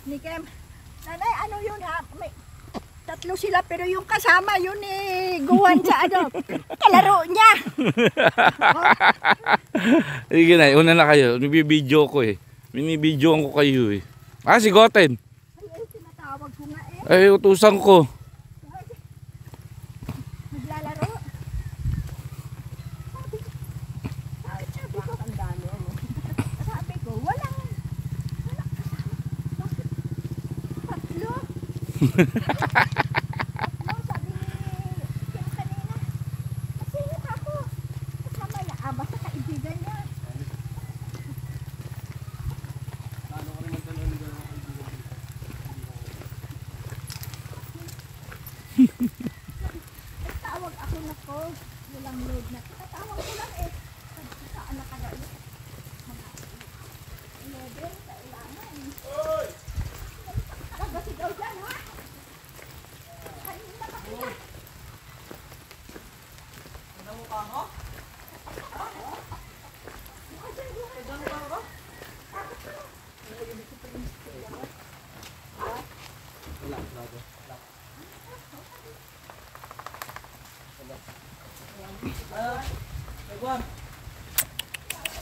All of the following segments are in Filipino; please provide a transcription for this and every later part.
Ni Kem. Nanay, ano yun ha? May tatlo sila pero yung kasama yun guwan sa ano. Kalaro niya. Sige na, una na kayo. Nabibidyo ko eh. Binibidyoan ko kayo eh. Ah, si Goten. Ay, tinatawag ko nga Ay, utusan ko. Maglalaro. Sabi ko, ang dami ano. Sabi ko, walang kasama. Bakit? Tatlo? Tatlo, sabi ni Kim kanina. Kasi ako, kasama niya. Basta kaibigan niya. Tawag ako na ko, walang load na. Tatawag ko lang eh. Saan nakagalit? 11 sa ilangan. Oy! Nagasigaw dyan ha? Kanina pa kita. Ano mo pa ako? Ewan.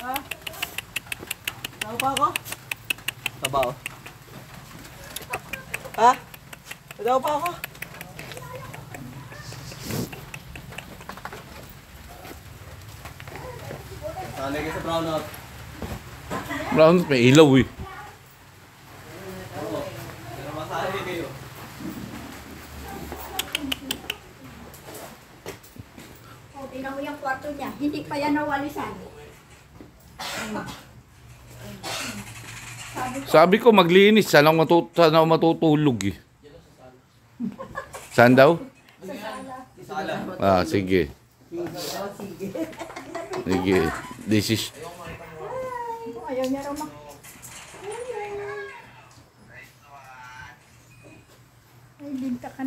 Ha? Tao pa ako? Tabaw. Ha? Tao pa ako? Sali ka sa brownout. Brown, may ilaw eh. Pero masali kayo. O, tingnan mo yung kwarto niya. Hindi pa yan nawalisan. Sabi ko maglinis. Sana ako matutulog eh. Saan daw? Sala. Ah, sige. Sige. This is... Ayaw niya raw Ay, binta ka